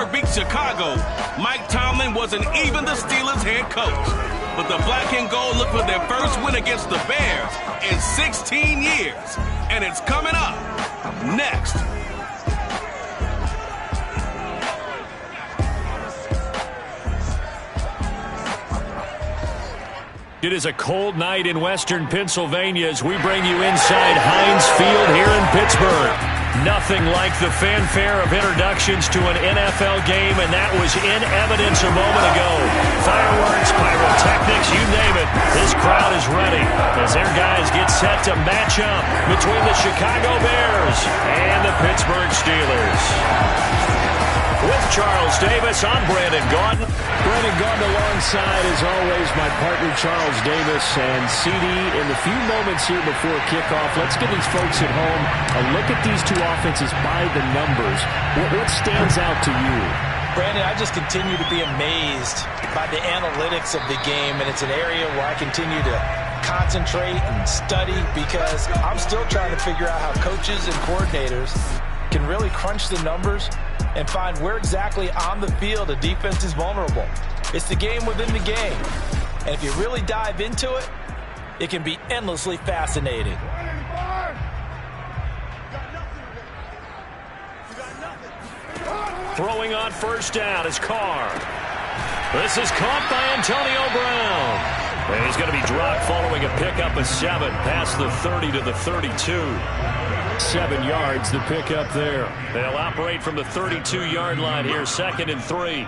Pittsburgh beat Chicago, Mike Tomlin wasn't even the Steelers' head coach. But the black and gold look for their first win against the Bears in 16 years. And it's coming up next. It is a cold night in western Pennsylvania as we bring you inside Heinz Field here in Pittsburgh. Nothing like the fanfare of introductions to an NFL game, and that was in evidence a moment ago. Fireworks, pyrotechnics, you name it. This crowd is ready as their guys get set to match up between the Chicago Bears and the Pittsburgh Steelers. With Charles Davis, I'm Brandon Gaudin. Brandon Gaudin alongside, as always, my partner Charles Davis. And CD, in the few moments here before kickoff, let's give these folks at home a look at these two offenses by the numbers. What stands out to you? Brandon, I just continue to be amazed by the analytics of the game, and it's an area where I continue to concentrate and study because I'm still trying to figure out how coaches and coordinators can really crunch the numbers and find where exactly on the field a defense is vulnerable. It's the game within the game. And if you really dive into it, it can be endlessly fascinating. Throwing on first down is Carr. This is caught by Antonio Brown. And he's going to be dropped following a pickup of 7 past the 30 to the 32. 7 yards, the pickup there. They'll operate from the 32-yard line here, 2nd and 3.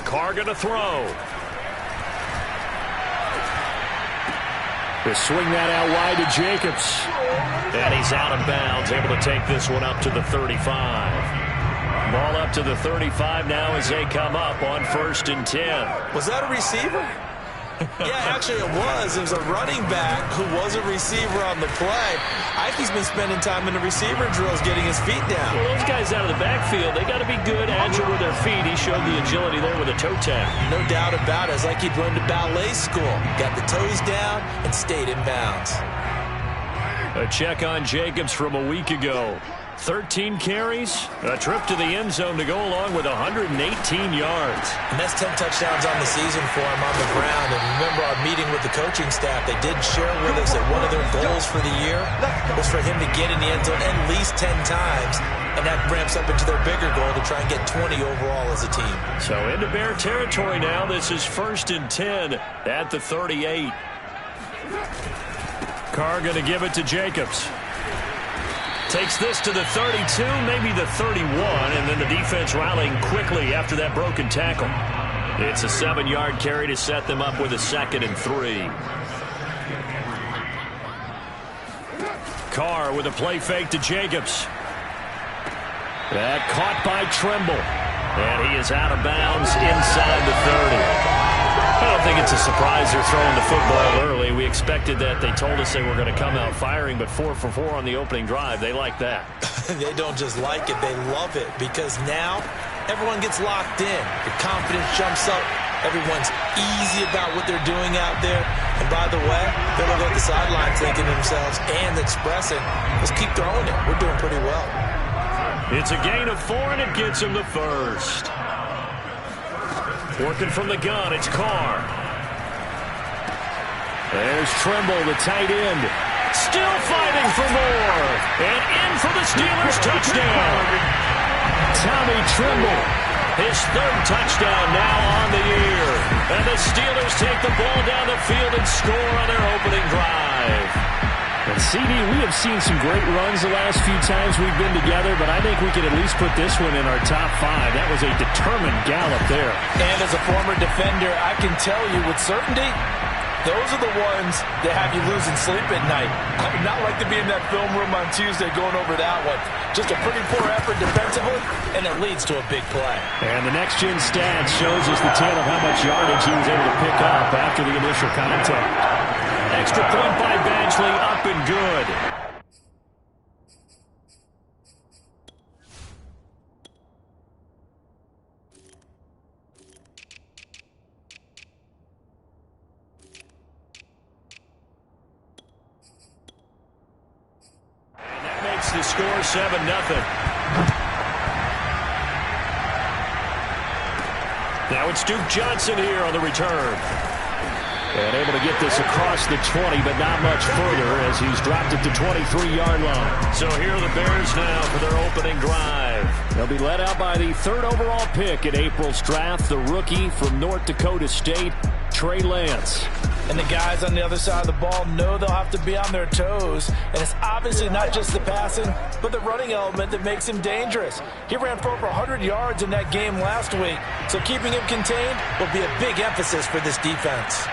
Carr going to throw. They swing that out wide to Jacobs. And he's out of bounds, able to take this one up to the 35. Ball up to the 35 now as they come up on 1st and 10. Was that a receiver? Yeah, actually it was. It was a running back who was a receiver on the play. Ike's been spending time in the receiver drills getting his feet down. Well, those guys out of the backfield, they got to be good, agile with their feet. He showed the agility there with a toe tap. No doubt about it. It's like he'd run to ballet school. Got the toes down and stayed in bounds. A check on Jacobs from a week ago. 13 carries, a trip to the end zone to go along with 118 yards. And that's 10 touchdowns on the season for him on the ground. And remember our meeting with the coaching staff, they did share with us that one of their goals for the year was for him to get in the end zone at least 10 times. And that ramps up into their bigger goal to try and get 20 overall as a team. So into Bear territory now. This is 1st and 10 at the 38. Carr going to give it to Jacobs. Takes this to the 32, maybe the 31, and then the defense rallying quickly after that broken tackle. It's a 7-yard carry to set them up with a 2nd and 3. Carr with a play fake to Jacobs. That caught by Tremble. And he is out of bounds inside the 30. I don't think it's a surprise they're throwing the football early. We expected that. They told us they were going to come out firing, but 4 for 4 on the opening drive. They like that. They don't just like it, they love it, because now everyone gets locked in. The confidence jumps up. Everyone's easy about what they're doing out there. And by the way, they're looking at the sideline thinking to themselves and expressing, let's keep throwing it. We're doing pretty well. It's a gain of 4, and it gets him the first. Working from the gun, it's Carr. There's Tremble, the tight end. Still fighting for more. And in for the Steelers touchdown. Tommy Tremble. His 3rd touchdown now on the year. And the Steelers take the ball down the field and score on their opening drive. And CD, we have seen some great runs the last few times we've been together, but I think we could at least put this one in our top 5. That was a determined gallop there. And as a former defender, I can tell you with certainty, those are the ones that have you losing sleep at night. I would not like to be in that film room on Tuesday going over that one. Just a pretty poor effort defensively, and it leads to a big play. And the next-gen stats shows us the tale of how much yardage he was able to pick up after the initial contact. Extra point by Badgley, up and good. And that makes the score 7-0. Now it's Duke Johnson here on the return. And able to get this across the 20, but not much further as he's dropped it to 23-yard line. So here are the Bears now for their opening drive. They'll be led out by the 3rd overall pick in April's draft, the rookie from North Dakota State, Trey Lance. And the guys on the other side of the ball know they'll have to be on their toes. And it's obviously not just the passing, but the running element that makes him dangerous. He ran for over 100 yards in that game last week, so keeping him contained will be a big emphasis for this defense.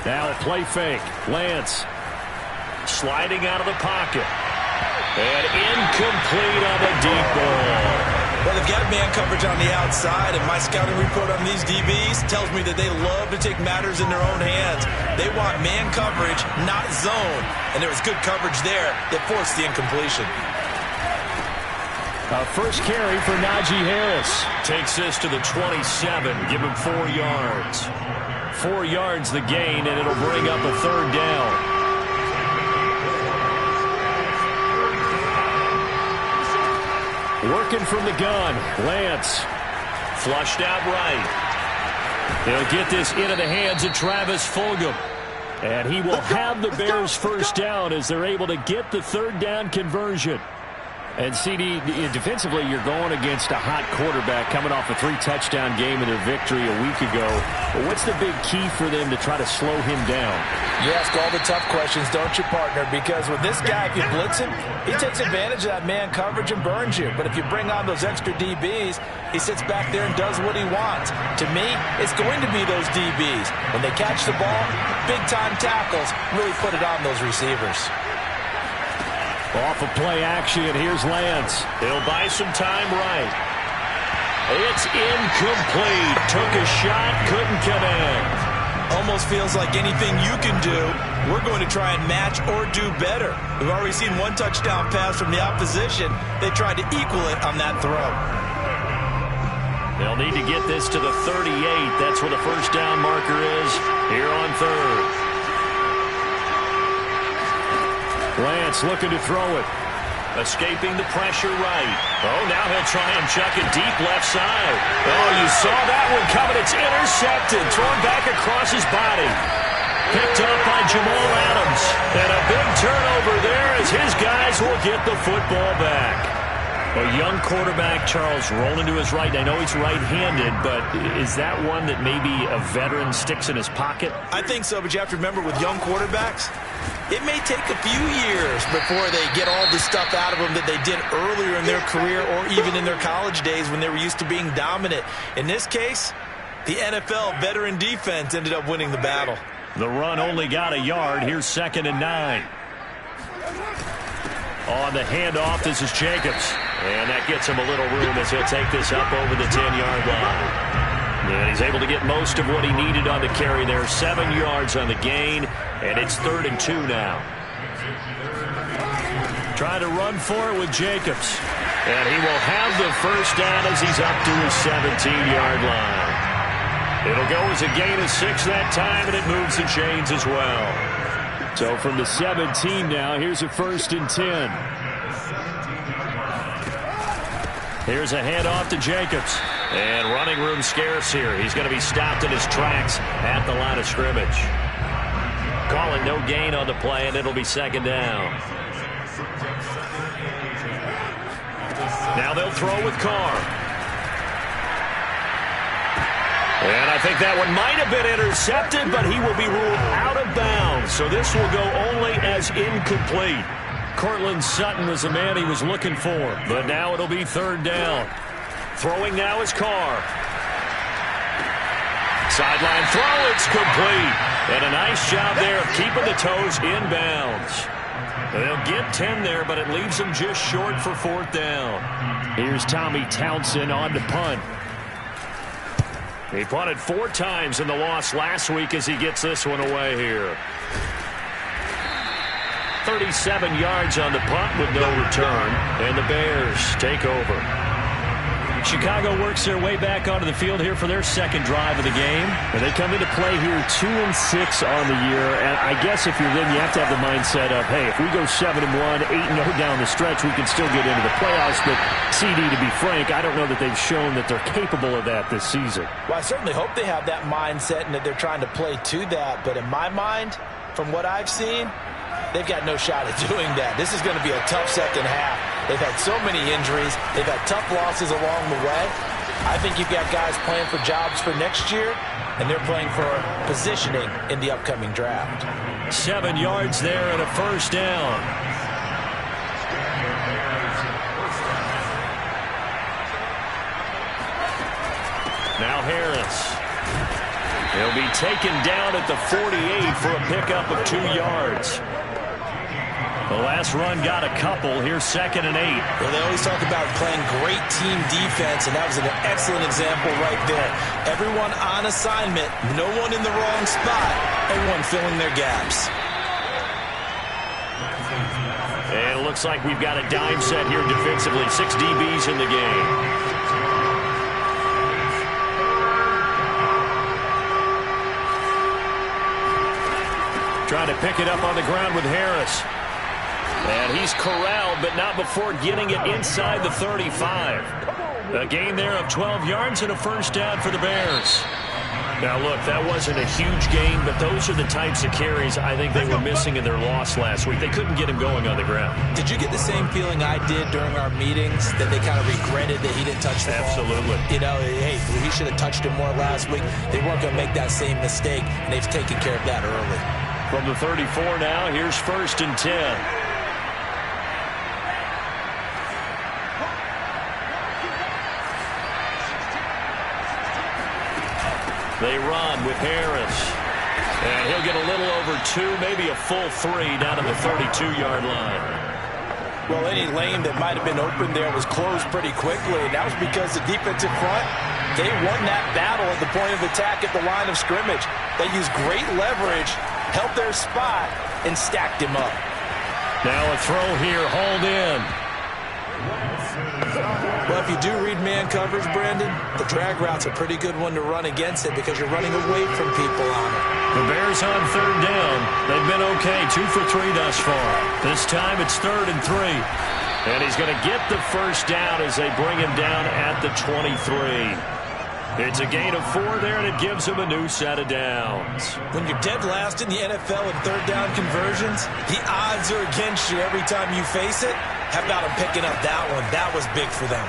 Now a play fake. Lance sliding out of the pocket. And incomplete on the deep ball. Well, they've got man coverage on the outside, and my scouting report on these DBs tells me that they love to take matters in their own hands. They want man coverage, not zone. And there was good coverage there that forced the incompletion. First carry for Najee Harris. Takes this to the 27. Give him 4 yards. 4 yards the gain, and it'll bring up a 3rd down. Working from the gun, Lance. Flushed out right. They'll get this into the hands of Travis Fulgham. And he will have the Bears first down as they're able to get the 3rd down conversion. And, CD, defensively, you're going against a hot quarterback coming off a 3-touchdown game in their victory a week ago. But what's the big key for them to try to slow him down? You ask all the tough questions, don't you, partner? Because with this guy, if you blitz him, he takes advantage of that man coverage and burns you. But if you bring on those extra DBs, he sits back there and does what he wants. To me, it's going to be those DBs. When they catch the ball, big-time tackles really put it on those receivers. Off of play action, here's Lance. He'll buy some time right. It's incomplete. Took a shot, couldn't connect. Almost feels like anything you can do, we're going to try and match or do better. We've already seen 1 touchdown pass from the opposition. They tried to equal it on that throw. They'll need to get this to the 38. That's where the first down marker is here on 3rd. Lance looking to throw it. Escaping the pressure right. Oh, now he'll try and chuck it deep left side. Oh, you saw that one coming. It's intercepted. Thrown back across his body. Picked up by Jamal Adams. And a big turnover there as his guys will get the football back. A young quarterback, Charles, rolling to his right. I know he's right-handed, but is that one that maybe a veteran sticks in his pocket? I think so, but you have to remember with young quarterbacks, it may take a few years before they get all the stuff out of them that they did earlier in their career or even in their college days when they were used to being dominant. In this case, the NFL veteran defense ended up winning the battle. The run only got a yard. Here's 2nd and 9. On the handoff, this is Jacobs. And that gets him a little room as he'll take this up over the 10-yard line. And he's able to get most of what he needed on the carry there. 7 yards on the gain, and it's 3rd and 2 now. Trying to run for it with Jacobs. And he will have the first down as he's up to his 17-yard line. It'll go as a gain of 6 that time, and it moves the chains as well. So from the 17 now, here's a 1st and 10. Here's a handoff to Jacobs. And running room scarce here. He's going to be stopped in his tracks at the line of scrimmage. Calling no gain on the play, and it'll be 2nd down. Now they'll throw with Carr. And I think that one might have been intercepted, but he will be ruled out of bounds. So this will go only as incomplete. Cortland Sutton was the man he was looking for, but now it'll be 3rd down. Throwing now is Carr. Sideline throw, it's complete. And a nice job there of keeping the toes in bounds. They'll get 10 there, but it leaves them just short for 4th down. Here's Tommy Townsend on to punt. He punted 4 times in the loss last week as he gets this one away here. 37 yards on the punt with no return, and the Bears take over. Chicago works their way back onto the field here for their second drive of the game. And they come into play here 2-6 on the year. And I guess if you're them, you have to have the mindset of, hey, if we go 7-1, 8-0 down the stretch, we can still get into the playoffs. But CD, to be frank, I don't know that they've shown that they're capable of that this season. Well, I certainly hope they have that mindset and that they're trying to play to that. But in my mind, from what I've seen, they've got no shot at doing that. This is going to be a tough second half. They've had so many injuries. They've had tough losses along the way. I think you've got guys playing for jobs for next year, and they're playing for positioning in the upcoming draft. 7 yards there and a first down. Now Harris. He'll be taken down at the 48 for a pickup of 2 yards. The last run got a couple. Here's 2nd and 8. Well, they always talk about playing great team defense, and that was an excellent example right there. Everyone on assignment, no one in the wrong spot, everyone filling their gaps. And it looks like we've got a dime set here defensively. 6 DBs in the game. Trying to pick it up on the ground with Harris. And he's corralled, but not before getting it inside the 35. A gain there of 12 yards and a first down for the Bears. Now, look, that wasn't a huge gain, but those are the types of carries I think they were missing in their loss last week. They couldn't get him going on the ground. Did you get the same feeling I did during our meetings, that they kind of regretted that he didn't touch the ball? Absolutely. You know, hey, he should have touched it more last week. They weren't going to make that same mistake, and they've taken care of that early. From the 34 now, here's 1st and 10. They run with Harris. And he'll get a little over 2, maybe a full 3 down to the 32-yard line. Well, any lane that might have been open there was closed pretty quickly, and that was because the defensive front, they won that battle at the point of attack at the line of scrimmage. They used great leverage, held their spot, and stacked him up. Now a throw here, hauled in. Well, if you do read man coverage, Brandon, the drag route's a pretty good one to run against it because you're running away from people on it. The Bears on 3rd down. They've been okay, 2 for 3 thus far. This time it's 3rd and 3. And he's going to get the first down as they bring him down at the 23. It's a gain of 4 there, and it gives him a new set of downs. When you're dead last in the NFL in 3rd down conversions, the odds are against you every time you face it. How about him picking up that one? That was big for them.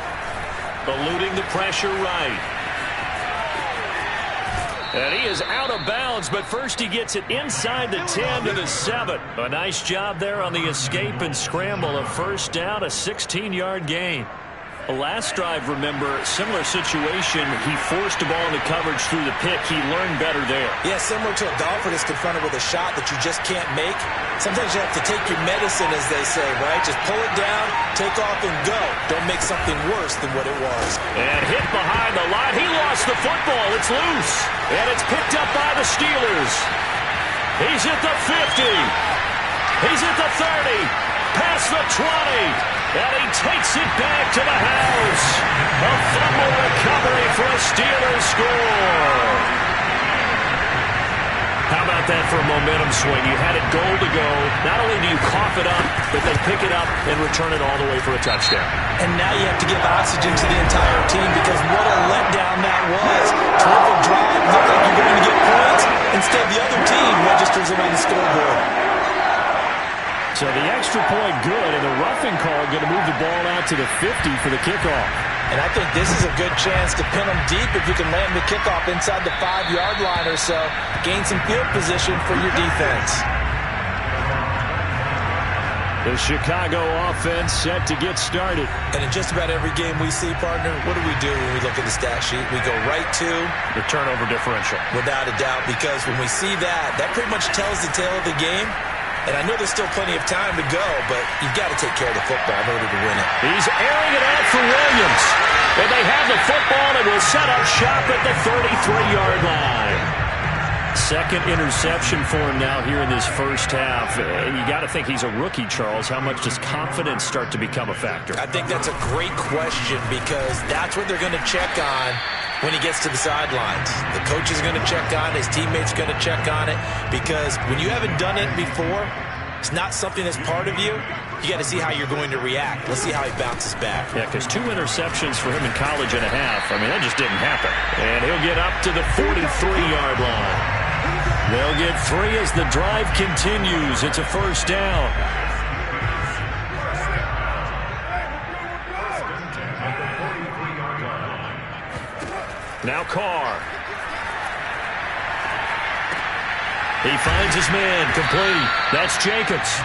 Eluding the pressure right. And he is out of bounds, but first he gets it inside the 10 to the 7. A nice job there on the escape and scramble. A first down, a 16-yard gain. Last drive, remember, similar situation. He forced the ball into coverage through the pick. He learned better there. Yeah, similar to a golfer that's confronted with a shot that you just can't make. Sometimes you have to take your medicine, as they say, right? Just pull it down, take off, and go. Don't make something worse than what it was. And hit behind the line. He lost the football. It's loose. And it's picked up by the Steelers. He's at the 50. He's at the 30. Past the 20. And he takes it back to the house. A fumble recovery for a Steelers score. How about that for a momentum swing? You had it goal to go. Not only do you cough it up, but they pick it up and return it all the way for a touchdown. And now you have to give oxygen to the entire team because what a letdown that was. Terrific drive. Looked like you're going to get points. Instead, the other team registers it on the scoreboard. So the extra point good, and the roughing call going to move the ball out to the 50 for the kickoff. And I think this is a good chance to pin them deep if you can land the kickoff inside the 5-yard line or so. Gain some field position for your defense. The Chicago offense set to get started. And in just about every game we see, partner, what do when we look at the stat sheet? We go right to the turnover differential. Without a doubt, because when we see that, that pretty much tells the tale of the game. And I know there's still plenty of time to go, but you've got to take care of the football in order to win it. He's airing it out for Williams. And they have the football and will set up shop at the 33-yard line. Second interception for him now here in this first half. And you got to think he's a rookie, Charles. How much does confidence start to become a factor? I think that's a great question because that's what they're going to check on when he gets to the sidelines. The coach is going to check on it. His teammates are going to check on it because when you haven't done it before, it's not something that's part of you. You got to see how you're going to react. Let's see how he bounces back. Yeah, because 2 interceptions for him in college and a half. I mean, that just didn't happen. And he'll get up to the 43-yard line. They'll get 3 as the drive continues. It's a first down. Now Carr. He finds his man, complete. That's Jacobs.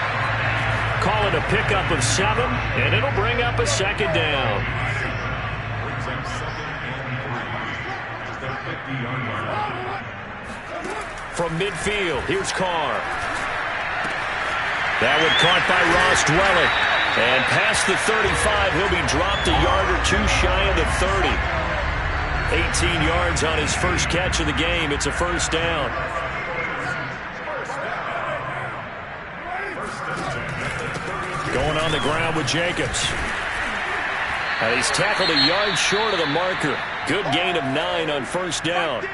Call it a pickup of 7, and it'll bring up a second down. From midfield, here's Carr. That one caught by Ross Dwelling. And past the 35, he'll be dropped a yard or 2 shy of the 30. 18 yards on his first catch of the game. It's a first down. Going on the ground with Jacobs. And he's tackled a yard short of the marker. Good gain of 9 on first down.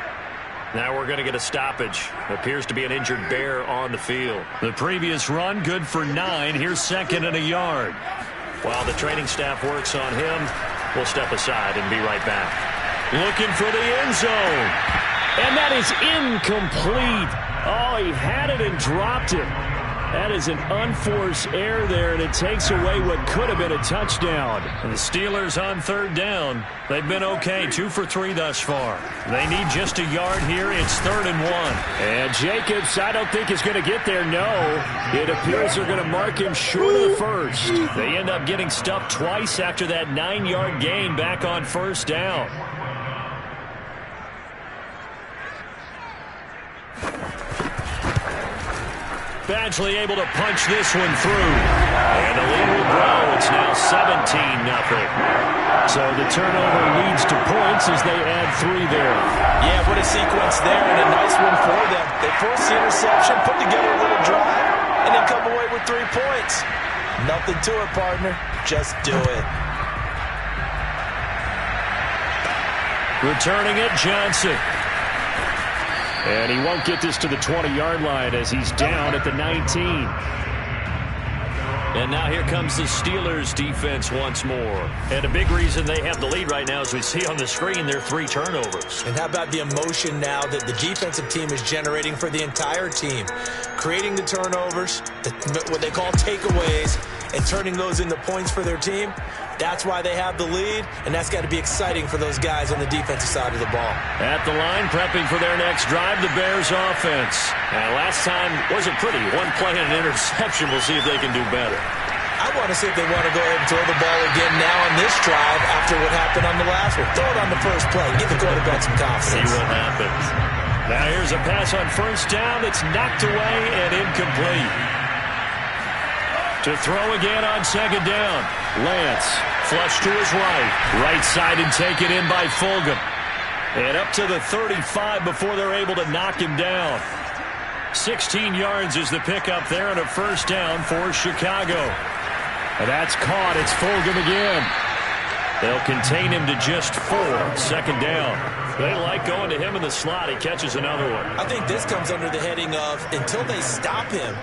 Now we're going to get a stoppage. Appears to be an injured Bear on the field. The previous run, good for 9. Here's 2nd and a yard. While the training staff works on him, we'll step aside and be right back. Looking for the end zone. And that is incomplete. Oh, he had it and dropped it. That is an unforced error there, and it takes away what could have been a touchdown. And the Steelers on 3rd down. They've been okay, 2 for 3 thus far. They need just a yard here. It's 3rd and 1. And Jacobs, I don't think is going to get there, no. It appears they're going to mark him short of the first. They end up getting stuffed twice after that 9-yard gain back on first down. Badgley able to punch this one through. And the lead will grow. It's now 17-0. So the turnover leads to points as they add 3 there. Yeah, what a sequence there and a nice one for them. They force the interception, put together a little drive, and then come away with 3 points. Nothing to it, partner. Just do it. Returning it, Johnson. And he won't get this to the 20-yard line as he's down at the 19. And now here comes the Steelers defense once more. And a big reason they have the lead right now, as we see on the screen, their 3 turnovers. And how about the emotion now that the defensive team is generating for the entire team? Creating the turnovers, what they call takeaways, and turning those into points for their team. That's why they have the lead, and that's got to be exciting for those guys on the defensive side of the ball. At the line, prepping for their next drive, the Bears offense. And last time wasn't pretty. 1 play and an interception. We'll see if they can do better. I want to see if they want to go ahead and throw the ball again now on this drive after what happened on the last one. Throw it on the first play. Give the quarterback some confidence. See what happens. Now here's a pass on first down. It's knocked away and incomplete. To throw again on 2nd down. Lance, flush to his right side and take it in by Fulgham. And up to the 35 before they're able to knock him down. 16 yards is the pickup there and a first down for Chicago. And that's caught. It's Fulgham again. They'll contain him to just 4. 2nd down. They like going to him in the slot. He catches another one. I think this comes under the heading of until they stop him,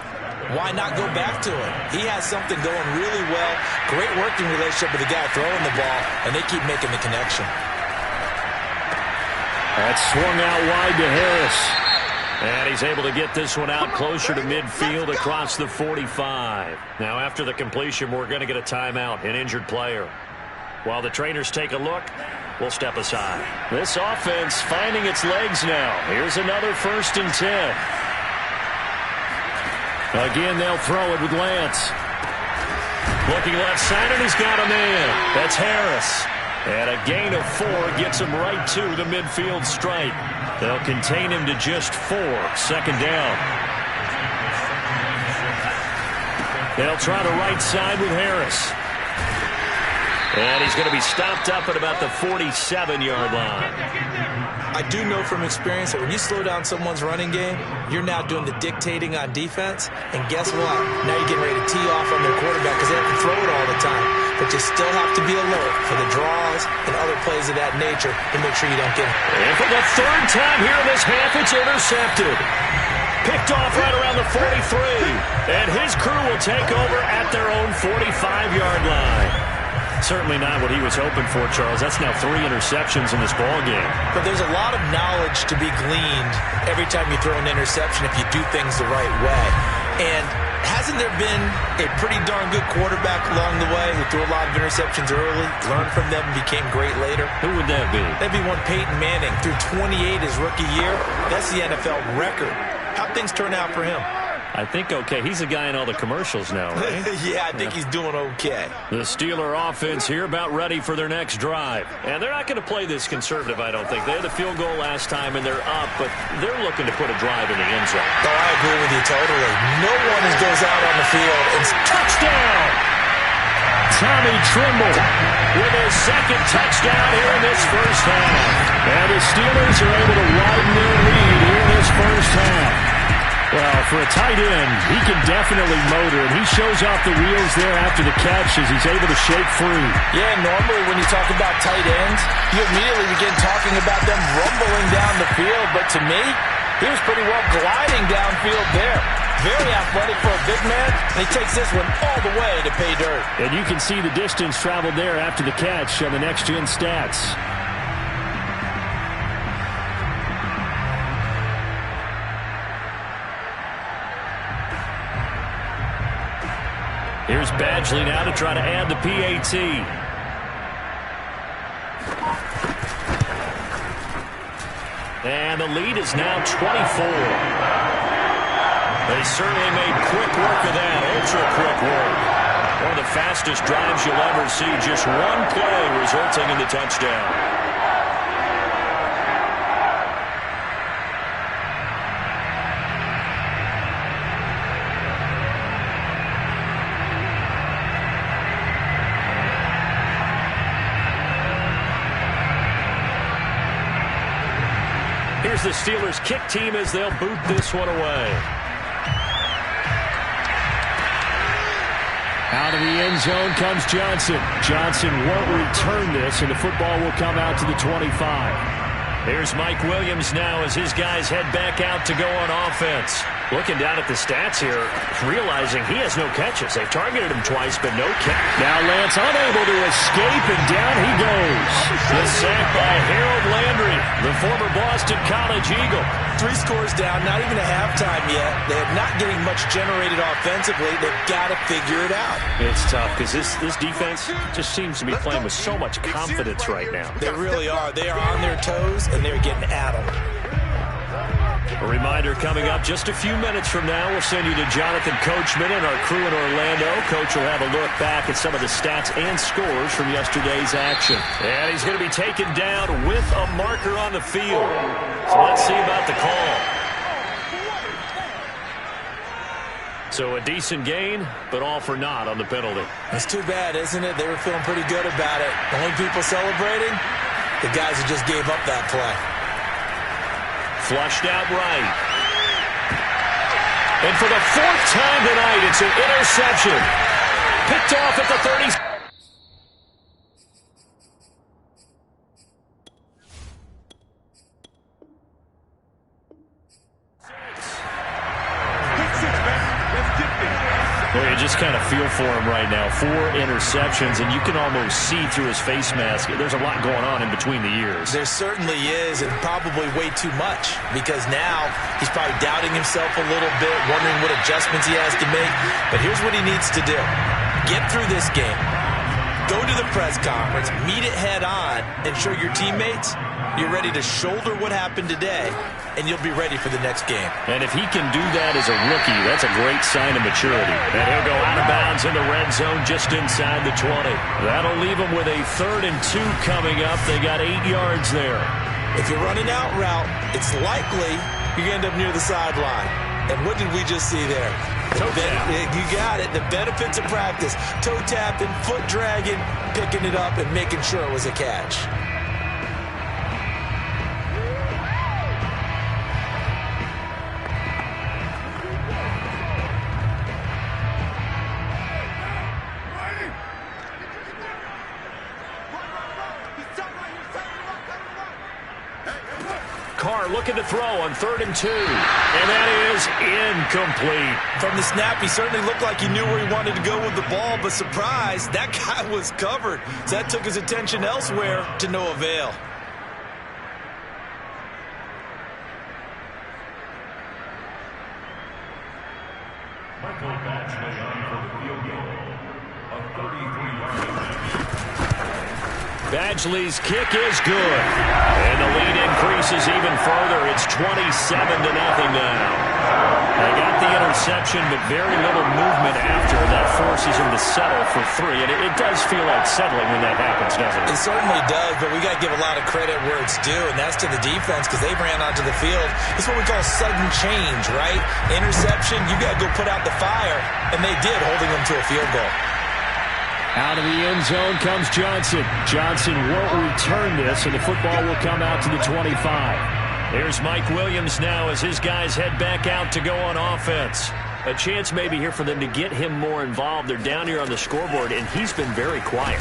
why not go back to him? He has something going really well. Great working relationship with the guy throwing the ball, and they keep making the connection. That's swung out wide to Harris. And he's able to get this one out closer to midfield across the 45. Now after the completion, we're going to get a timeout, an injured player. While the trainers take a look, we'll step aside. This offense finding its legs now. Here's another 1st and 10. Again, they'll throw it with Lance. Looking left side, and he's got a man. That's Harris. And a gain of 4 gets him right to the midfield stripe. They'll contain him to just 4. 2nd down. They'll try the right side with Harris. And he's going to be stopped up at about the 47-yard line. I do know from experience that when you slow down someone's running game, you're now doing the dictating on defense. And guess what? Now you're getting ready to tee off on their quarterback because they have to throw it all the time. But you still have to be alert for the draws and other plays of that nature to make sure you don't get it. And for the third time here in this half, it's intercepted. Picked off right around the 43. And his crew will take over at their own 45-yard line. Certainly not what he was hoping for, Charles. That's now 3 interceptions in this ball game. But there's a lot of knowledge to be gleaned every time you throw an interception if you do things the right way. And hasn't there been a pretty darn good quarterback along the way who threw a lot of interceptions early, learned from them, and became great later? Who would that be? That'd be one Peyton Manning. Threw 28 his rookie year. That's the NFL record. How'd things turn out for him? I think okay. He's a guy in all the commercials now, right? Yeah, I think he's doing okay. The Steeler offense here about ready for their next drive. And they're not going to play this conservative, I don't think. They had a field goal last time, and they're up, but they're looking to put a drive in the end zone. Oh, I agree with you totally. No one goes out on the field and touchdown! Tommy Tremble with his second touchdown here in this first half. And the Steelers are able to widen their lead here in this first half. Well, for a tight end, he can definitely motor, and he shows off the wheels there after the catch as he's able to shake free. Yeah, normally when you talk about tight ends, you immediately begin talking about them rumbling down the field, but to me, he was pretty well gliding downfield there. Very athletic for a big man, and he takes this one all the way to pay dirt. And you can see the distance traveled there after the catch on the next-gen stats. Here's Badgley now to try to add the PAT. And the lead is now 24. They certainly made quick work of that, ultra-quick work. One of the fastest drives you'll ever see, just one play resulting in the touchdown. Here's the Steelers' kick team as they'll boot this one away. Out of the end zone comes Johnson. Johnson won't return this, and the football will come out to the 25. Here's Mike Williams now as his guys head back out to go on offense. Looking down at the stats here, realizing he has no catches. They've targeted him twice, but no catch. Now Lance unable to escape, and down he goes. The sack by Harold Landry, the former Boston College Eagle. 3 scores down, not even a halftime yet. They are not getting much generated offensively. They've got to figure it out. It's tough because this defense just seems to be playing with so much confidence right now. They really are. They are on their toes, and they're getting at them. A reminder coming up just a few minutes from now. We'll send you to Jonathan Coachman and our crew in Orlando. Coach will have a look back at some of the stats and scores from yesterday's action. And he's going to be taken down with a marker on the field. So let's see about the call. So a decent gain, but all for naught on the penalty. It's too bad, isn't it? They were feeling pretty good about it. The only people celebrating, the guys who just gave up that play. Flushed out right. And for the 4th time tonight, it's an interception. Picked off at the 30. Well, you just kind of feel for him right now. 4 interceptions, and you can almost see through his face mask. There's a lot going on in between the ears. There certainly is, and probably way too much, because now he's probably doubting himself a little bit, wondering what adjustments he has to make. But here's what he needs to do. Get through this game. Go to the press conference, meet it head on, and show your teammates you're ready to shoulder what happened today, and you'll be ready for the next game. And if he can do that as a rookie, that's a great sign of maturity. And he'll go out of bounds in the red zone just inside the 20. That'll leave him with a 3rd and 2 coming up. They got 8 yards there. If you're running out route, it's likely you're going to end up near the sideline. And what did we just see there? Toe tap. You got it. The benefits of practice. Toe tapping, foot dragging, picking it up, and making sure it was a catch. Carr looking to throw on 3rd and 2. And that is incomplete. From the snap, he certainly looked like he knew where he wanted to go with the ball, but surprise, that guy was covered. So that took his attention elsewhere to no avail. Michael Badgley on for the field goal. A 33-yard. Badgley's kick is good. And the lead increases even further. It's 27-0 now. They got the interception, but very little movement after. That forces him to settle for 3. And it does feel like settling when that happens, doesn't it? It certainly does, but we got to give a lot of credit where it's due, and that's to the defense because they ran onto the field. It's what we call sudden change, right? Interception, you got to go put out the fire, and they did, holding them to a field goal. Out of the end zone comes Johnson. Johnson won't return this, and the football will come out to the 25. Here's Mike Williams now as his guys head back out to go on offense. A chance maybe here for them to get him more involved. They're down here on the scoreboard, and he's been very quiet.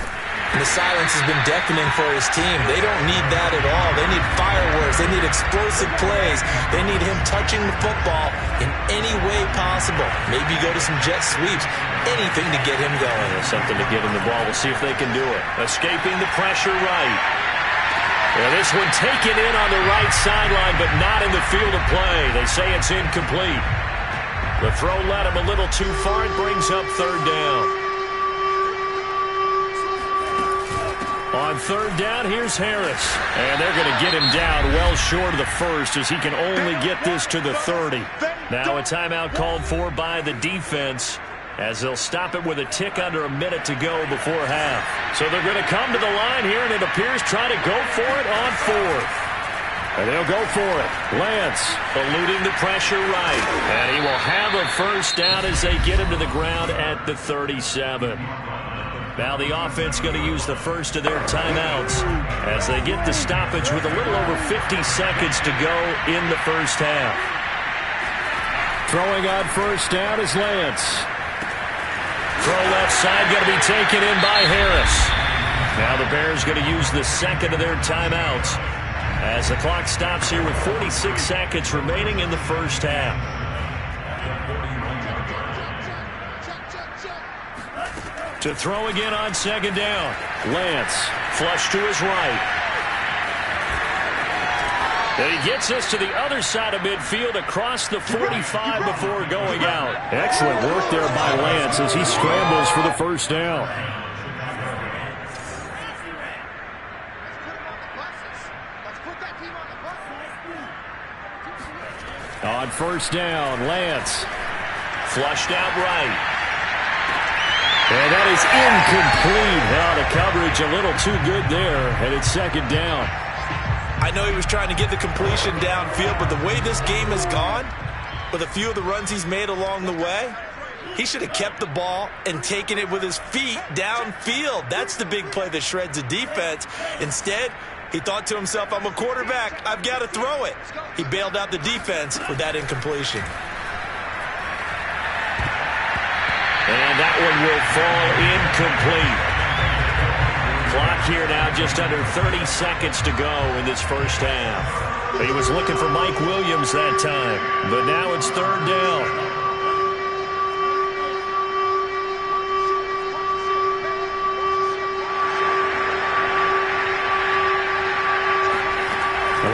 And the silence has been deafening for his team. They don't need that at all. They need fireworks. They need explosive plays. They need him touching the football in any way possible. Maybe go to some jet sweeps. Anything to get him going. Something to get him the ball. We'll see if they can do it. Escaping the pressure right. Well, this one taken in on the right sideline, but not in the field of play. They say it's incomplete. The throw led him a little too far. It brings up 3rd down. On 3rd down, here's Harris. And they're going to get him down well short of the 1st as he can only get this to the 30. Now a timeout called for by the defense as they'll stop it with a tick under a minute to go before half. So they're going to come to the line here, and it appears try to go for it on 4th. And they'll go for it. Lance eluding the pressure right. And he will have a 1st down as they get him to the ground at the 37. Now the offense going to use the first of their timeouts as they get the stoppage with a little over 50 seconds to go in the first half. Throwing on 1st down is Lance. Throw left side going to be taken in by Harris. Now the Bears going to use the 2nd of their timeouts as the clock stops here with 46 seconds remaining in the first half. To throw again on 2nd down. Lance flush to his right. And he gets us to the other side of midfield across the 45 before going out. Excellent work there by Lance as he scrambles for the 1st down. On 1st down, Lance flushed out right. And that is incomplete. Now the coverage a little too good there, and it's 2nd down. I know he was trying to get the completion downfield, but the way this game has gone, with a few of the runs he's made along the way, he should have kept the ball and taken it with his feet downfield. That's the big play that shreds the defense. Instead, he thought to himself, I'm a quarterback. I've got to throw it. He bailed out the defense with that incompletion. And that one will fall incomplete. Clock here now just under 30 seconds to go in this first half. He was looking for Mike Williams that time, but now it's 3rd down.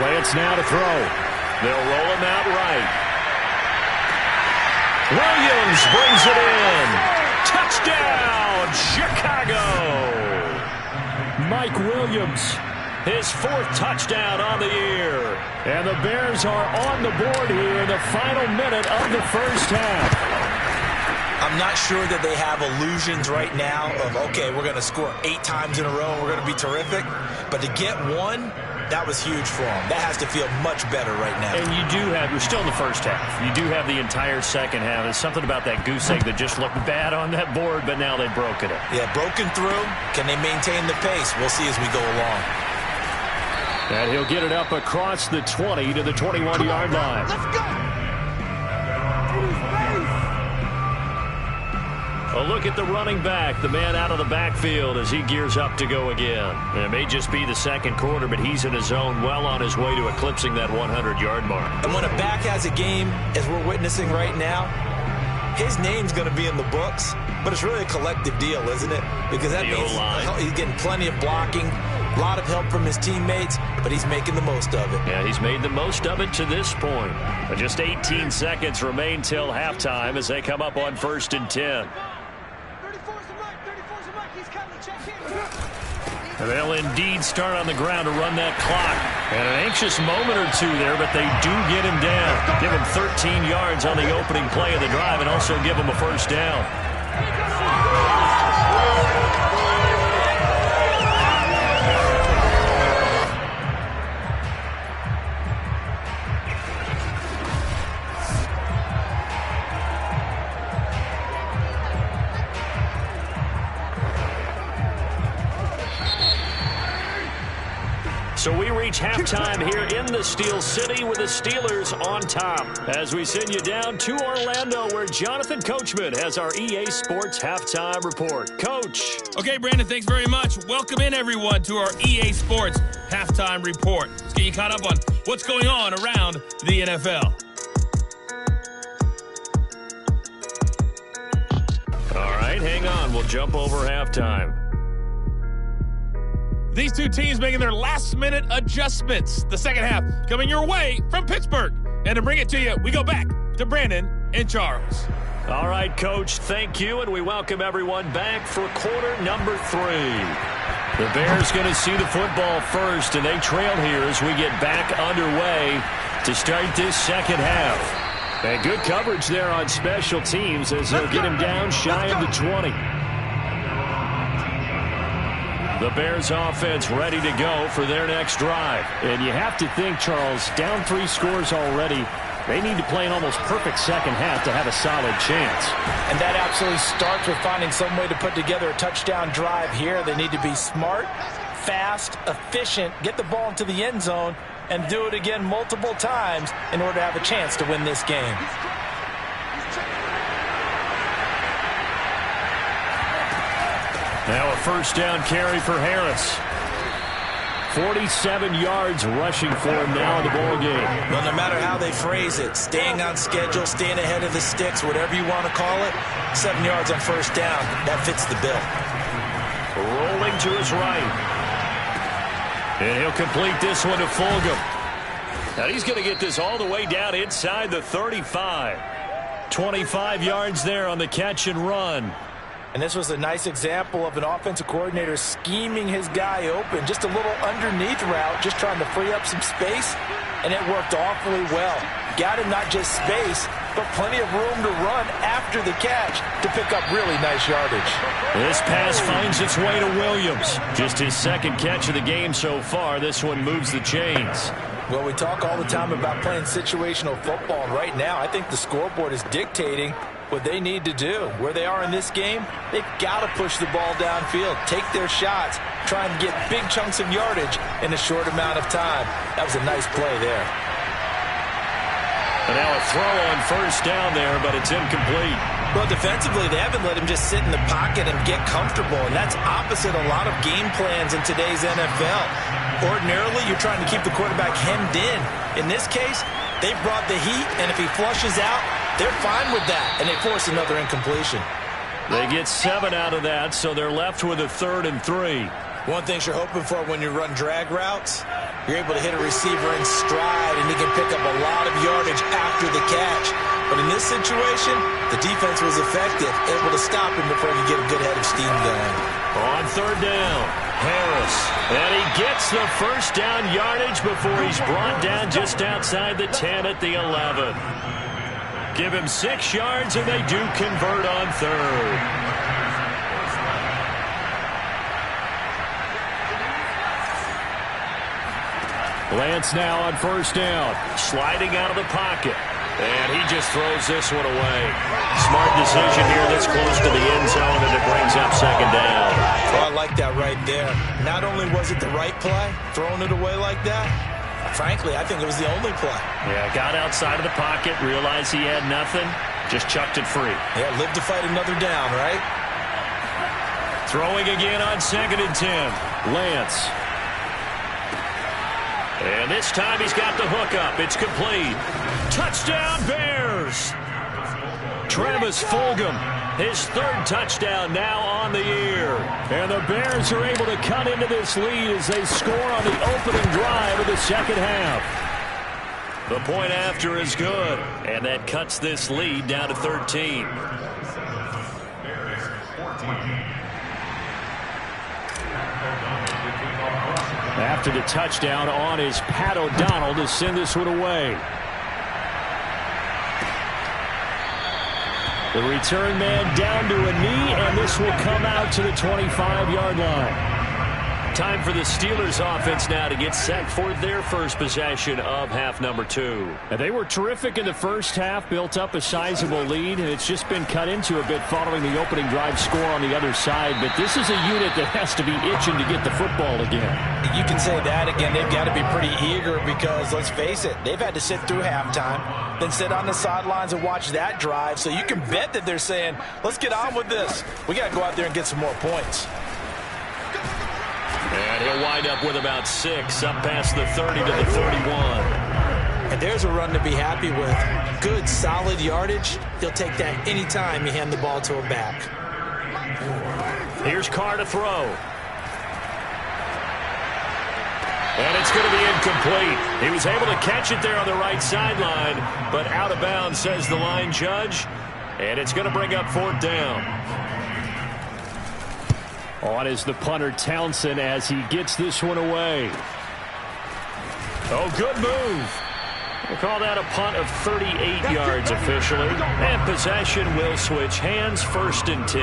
Lance now to throw. They'll roll him out right. Williams brings it in. Touchdown, Chicago. Mike Williams, his 4th touchdown on the year. And the Bears are on the board here in the final minute of the first half. I'm not sure that they have illusions right now of, okay, we're going to score 8 times in a row and we're going to be terrific. But to get one, that was huge for him. That has to feel much better right now. And we're still in the first half. You do have the entire second half. There's something about that goose egg that just looked bad on that board, but now they've broken it. Yeah, broken through. Can they maintain the pace? We'll see as we go along. And he'll get it up across the 20 to the 21-yard line. Let's go. A look at the running back, the man out of the backfield as he gears up to go again. It may just be the second quarter, but he's in his zone, well on his way to eclipsing that 100-yard mark. And when a back has a game, as we're witnessing right now, his name's going to be in the books, but it's really a collective deal, isn't it? Because that means he's getting plenty of blocking, a lot of help from his teammates, but he's making the most of it. Yeah, he's made the most of it to this point. But just 18 seconds remain till halftime as they come up on 1st and 10. And they'll indeed start on the ground to run that clock. And an anxious moment or two there, but they do get him down. Give him 13 yards on the opening play of the drive and also give him a first down. So we reach halftime here in the Steel City with the Steelers on top. As we send you down to Orlando, where Jonathan Coachman has our EA Sports Halftime Report. Coach. Okay, Brandon, thanks very much. Welcome in, everyone, to our EA Sports Halftime Report. Let's get you caught up on what's going on around the NFL. All right, hang on. We'll jump over halftime. These two teams making their last-minute adjustments. The second half coming your way from Pittsburgh. And to bring it to you, we go back to Brandon and Charles. All right, Coach, thank you, and we welcome everyone back for quarter number 3. The Bears going to see the football first, and they trail here as we get back underway to start this second half. And good coverage there on special teams as they'll get him down shy of the 20. The Bears offense ready to go for their next drive. And you have to think, Charles, down 3 scores already. They need to play an almost perfect second half to have a solid chance. And that absolutely starts with finding some way to put together a touchdown drive here. They need to be smart, fast, efficient, get the ball into the end zone, and do it again multiple times in order to have a chance to win this game. Now a first down carry for Harris. 47 yards rushing for him now in the ball game. Well, no matter how they phrase it, staying on schedule, staying ahead of the sticks, whatever you want to call it, 7 yards on first down, that fits the bill. Rolling to his right. And he'll complete this one to Fulgham. Now he's going to get this all the way down inside the 35. 25 yards there on the catch and run. And this was a nice example of an offensive coordinator scheming his guy open. Just a little underneath route, just trying to free up some space, and it worked awfully well. Got him not just space, but plenty of room to run after the catch to pick up really nice yardage. This pass finds its way to Williams. Just his second catch of the game so far. This one moves the chains. Well, we talk all the time about playing situational football, and right now I think the scoreboard is dictating what they need to do. Where they are in this game, they've got to push the ball downfield, take their shots, try and get big chunks of yardage in a short amount of time. That was a nice play there. And now a throw on first down there, but it's incomplete. Well, defensively, they haven't let him just sit in the pocket and get comfortable, and that's opposite a lot of game plans in today's NFL. Ordinarily, you're trying to keep the quarterback hemmed in. In this case, they brought the heat, and if he flushes out, they're fine with that, and they force another incompletion. They get 7 out of that, so they're left with a 3rd and 3. One thing you're hoping for when you run drag routes, you're able to hit a receiver in stride, and he can pick up a lot of yardage after the catch. But in this situation, the defense was effective, able to stop him before he could get a good head of steam going. On 3rd down, Harris. And he gets the first down yardage before he's brought down just outside the 10 at the 11. Give him 6 yards, and they do convert on 3rd. Lance now on first down. Sliding out of the pocket. And he just throws this one away. Smart decision here this close to the end zone, and it brings up second down. Well, I like that right there. Not only was it the right play, throwing it away like that, frankly, I think it was the only play. Yeah, got outside of the pocket, realized he had nothing, just chucked it free. Yeah, live to fight another down, right? Throwing again on 2nd and 10. Lance. And this time he's got the hook up. It's complete. Touchdown, Bears! Travis Fulgham, his 3rd touchdown now on the year. And the Bears are able to cut into this lead as they score on the opening drive of the second half. The point after is good, and that cuts this lead down to 13. After the touchdown on is Pat O'Donnell to send this one away. The return man down to a knee, and this will come out to the 25-yard line. Time for the Steelers offense now to get set for their first possession of half number 2. And they were terrific in the first half, built up a sizable lead, and it's just been cut into a bit following the opening drive score on the other side. But this is a unit that has to be itching to get the football again. You can say that again. They've got to be pretty eager because, let's face it, they've had to sit through halftime, then sit on the sidelines and watch that drive. So you can bet that they're saying, let's get on with this. We got to go out there and get some more points. And he'll wind up with about 6, up past the 30 to the 31. And there's a run to be happy with. Good, solid yardage. He'll take that any time you hand the ball to a back. Here's Carr to throw. And it's going to be incomplete. He was able to catch it there on the right sideline, but out of bounds, says the line judge. And it's going to bring up 4th down. On is the punter Townsend as he gets this one away. Oh, good move. We'll call that a punt of 38 yards officially. And possession will switch hands, 1st and 10.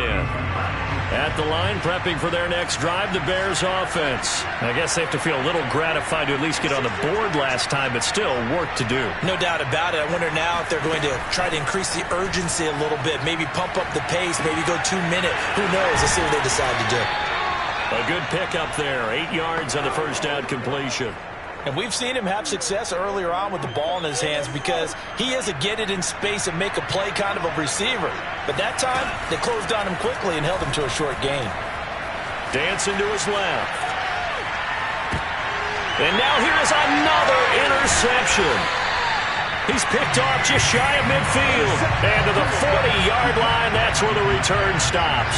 At the line, prepping for their next drive, the Bears offense. I guess they have to feel a little gratified to at least get on the board last time, but still work to do. No doubt about it. I wonder now if they're going to try to increase the urgency a little bit, maybe pump up the pace, maybe go 2-minute. Who knows? Let's see what they decide to do. A good pickup there, 8 yards on the first down completion. And we've seen him have success earlier on with the ball in his hands because he is a get it in space and make a play kind of a receiver. But that time, they closed on him quickly and held him to a short gain. Dancing to his left. And now here's another interception. He's picked off just shy of midfield. And to the 40-yard line, that's where the return stops.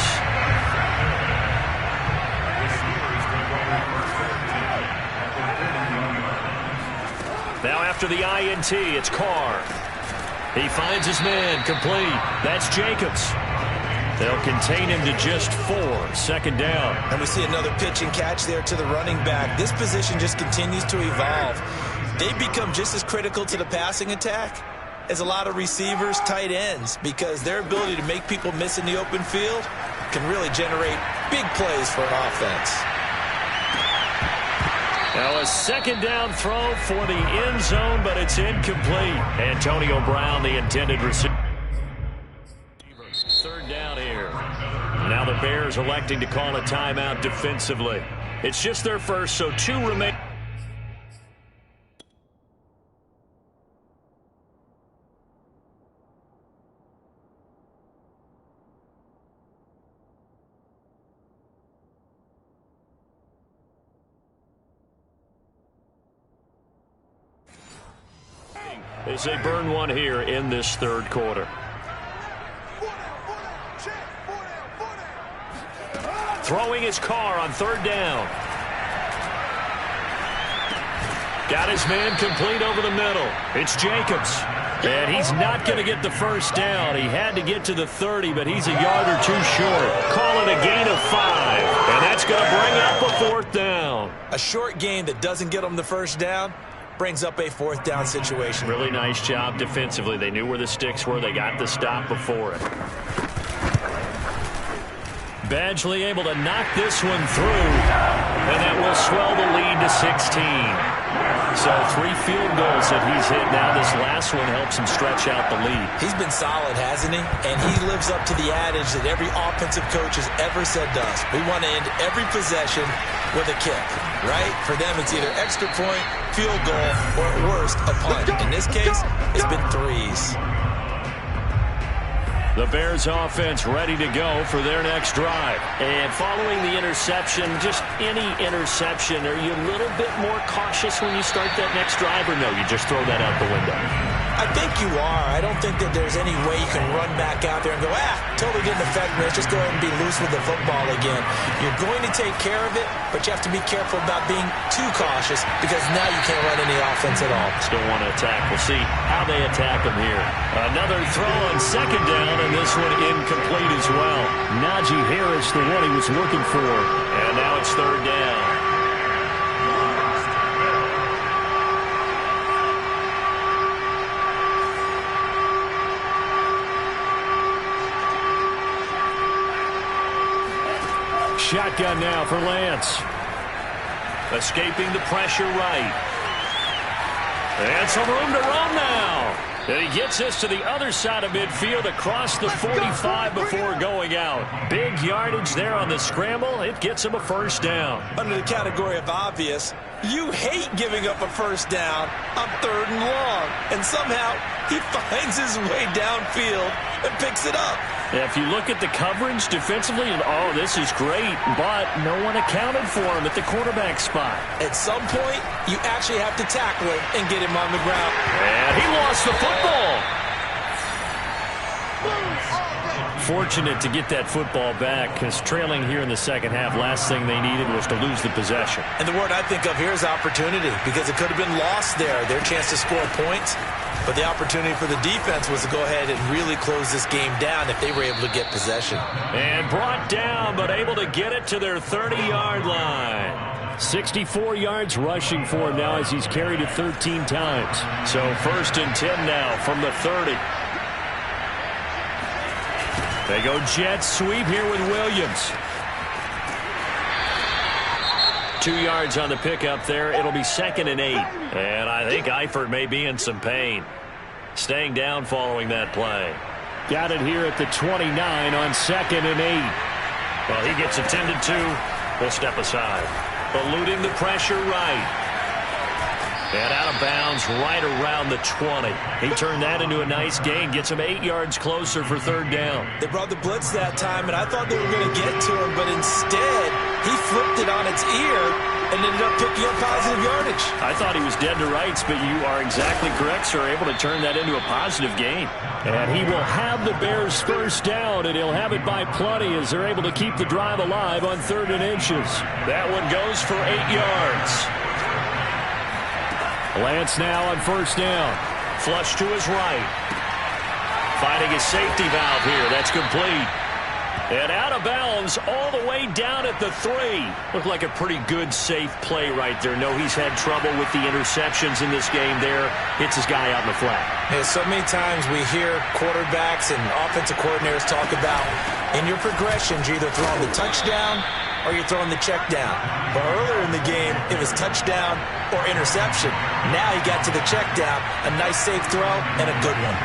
Now after the INT, it's Carr. He finds his man, complete. That's Jacobs. They'll contain him to just 4, 2nd down. And we see another pitch and catch there to the running back. This position just continues to evolve. They become just as critical to the passing attack as a lot of receivers, tight ends, because their ability to make people miss in the open field can really generate big plays for an offense. Now a 2nd down throw for the end zone, but it's incomplete. Antonio Brown, the intended receiver. 3rd down here. Now the Bears electing to call a timeout defensively. It's just their first, so 2 remain. As they burn one here in this 3rd quarter. Throwing his Carr on 3rd down. Got his man complete over the middle. It's Jacobs. And he's not going to get the first down. He had to get to the 30, but he's a yard or 2 short. Call it a gain of 5. And that's going to bring up a 4th down. A short gain that doesn't get them the first down brings up a 4th down situation. Really nice job defensively. They knew where the sticks were. They got the stop before it. Badgley able to knock this one through. And that will swell the lead to 16. So 3 field goals that he's hit now. This last one helps him stretch out the lead. He's been solid, hasn't he? And he lives up to the adage that every offensive coach has ever said to us. We want to end every possession with a kick, right? For them, it's either extra point, field goal, or at worst, a punt. In this case, it's been 3s. The Bears offense ready to go for their next drive. And following the interception, just any interception, are you a little bit more cautious when you start that next drive, or no, you just throw that out the window? I think you are. I don't think that there's any way you can run back out there and go, totally didn't affect me. Let's just go ahead and be loose with the football again. You're going to take care of it, but you have to be careful about being too cautious because now you can't run any offense at all. Still want to attack. We'll see how they attack him here. Another throw on second down, and this one incomplete as well. Najee Harris, the one he was looking for. And now it's third down. Shotgun now for Lance. Escaping the pressure right. And some room to run now. And he gets this to the other side of midfield across the 45 before going out. Big yardage there on the scramble. It gets him a first down. Under the category of obvious, you hate giving up a first down on 3rd and long. And somehow he finds his way downfield and picks it up. If you look at the coverage defensively, oh, this is great, but no one accounted for him at the quarterback spot. At some point, you actually have to tackle him and get him on the ground. And he lost the football. Fortunate to get that football back, because trailing here in the second half, last thing they needed was to lose the possession. And the word I think of here is opportunity, because it could have been lost there, their chance to score points. But the opportunity for the defense was to go ahead and really close this game down if they were able to get possession. And brought down, but able to get it to their 30-yard line. 64 yards rushing for him now as he's carried it 13 times. So 1st and 10 now from the 30. They go jet sweep here with Williams. 2 yards on the pickup there. It'll be 2nd and 8. And I think Eifert may be in some pain. Staying down following that play. Got it here at the 29 on 2nd and 8. Well, he gets attended to. We'll step aside. Eluding the pressure right. And out of bounds right around the 20. He turned that into a nice gain. Gets him 8 yards closer for 3rd down. They brought the blitz that time, and I thought they were going to get to him, but instead he flipped it on its ear and ended up picking up positive yardage. I thought he was dead to rights, but you are exactly correct, sir. Able to turn that into a positive gain. And he will have the Bears first down, and he'll have it by plenty as they're able to keep the drive alive on 3rd and inches. That one goes for 8 yards. Lance now on 1st down. Flush to his right. Finding his safety valve here. That's complete. And out of bounds all the way down at the 3. Looked like a pretty good, safe play right there. No, he's had trouble with the interceptions in this game there. Hits his guy out in the flat. Yeah, so many times we hear quarterbacks and offensive coordinators talk about in your progressions, you're either throwing the touchdown or you're throwing the check down. But earlier in the game, it was touchdown or interception. Now he got to the check down, a nice safe throw, and a good one.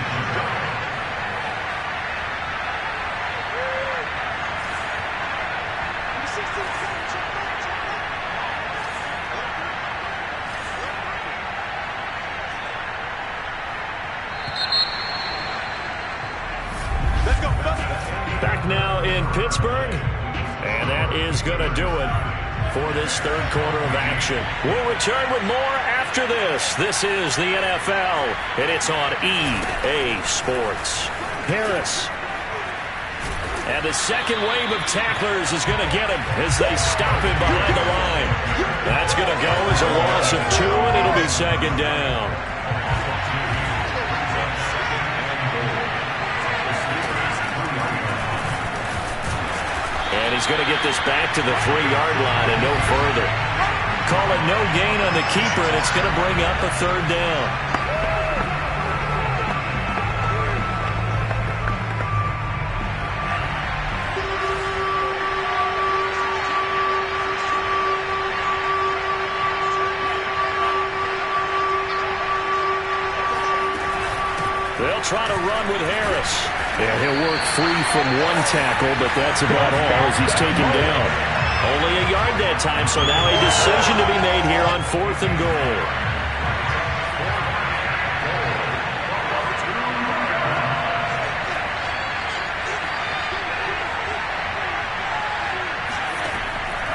Back now in Pittsburgh. And that is going to do it for this 3rd quarter of action. We'll return with more after this. This is the NFL, and it's on EA Sports. Harris. And the second wave of tacklers is going to get him as they stop him behind the line. That's going to go as a loss of 2, and it'll be 2nd down. And he's going to get this back to the 3-yard line and no further. Call it no gain on the keeper, and it's going to bring up a 3rd down. They'll try to run with Harris. Yeah, he'll work free from one tackle, but that's about all as he's taken down. Only a yard that time, so now a decision to be made here on 4th and goal.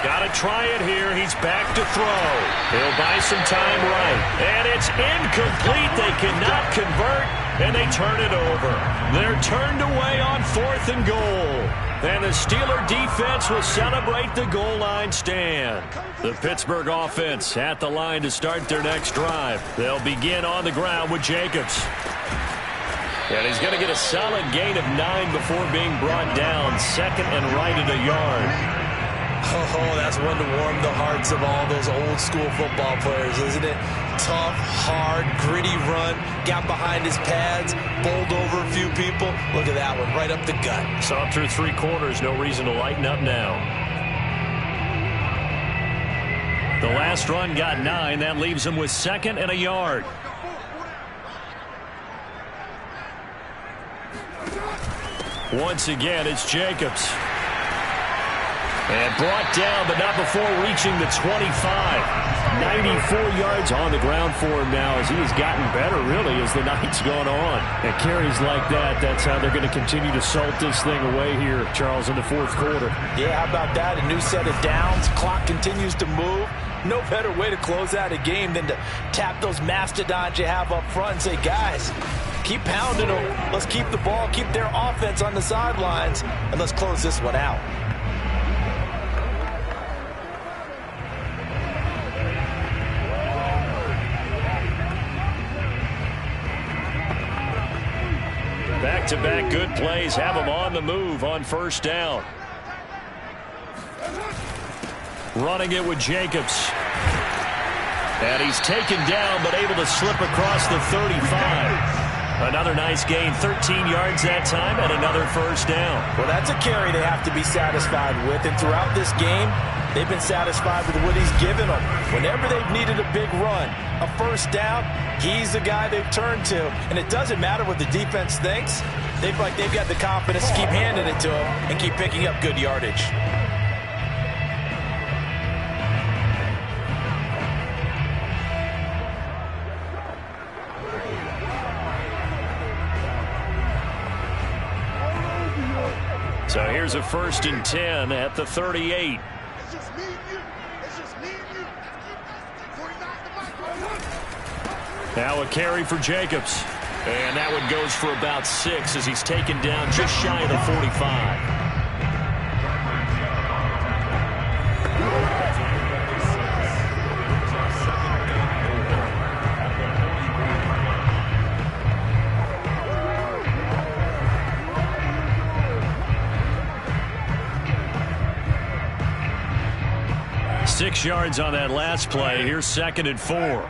Got to try it here. He's back to throw. He'll buy some time right. And it's incomplete. They cannot convert, and they turn it over. They're turned away on 4th and goal. And the Steeler defense will celebrate the goal line stand. The Pittsburgh offense at the line to start their next drive. They'll begin on the ground with Jacobs. And he's going to get a solid gain of 9 before being brought down. 2nd and right at a yard. Oh, that's one to warm the hearts of all those old-school football players, isn't it? Tough, hard, gritty run, got behind his pads, bowled over a few people. Look at that one, right up the gut. Saw through 3 quarters, no reason to lighten up now. The last run got 9. That leaves him with 2nd and a yard. Once again, it's Jacobs. And brought down, but not before reaching the 25. 94 yards on the ground for him now as he has gotten better, really, as the night's gone on. And carries like that, that's how they're going to continue to salt this thing away here, Charles, in the 4th quarter. Yeah, how about that? A new set of downs. Clock continues to move. No better way to close out a game than to tap those mastodons you have up front and say, guys, keep pounding them. Let's keep the ball, keep their offense on the sidelines, and let's close this one out. Back-to-back good plays have him on the move on 1st down. Running it with Jacobs. And he's taken down but able to slip across the 35. Another nice gain, 13 yards that time, and another 1st down. Well, that's a carry they have to be satisfied with, and throughout this game, they've been satisfied with what he's given them. Whenever they've needed a big run, a 1st down, he's the guy they've turned to. And it doesn't matter what the defense thinks. They've got the confidence to keep handing it to him and keep picking up good yardage. So here's a 1st and 10 at the 38. Now a carry for Jacobs. And that one goes for about 6 as he's taken down just shy of the 45. Six yards on that last play. Here's 2nd and 4.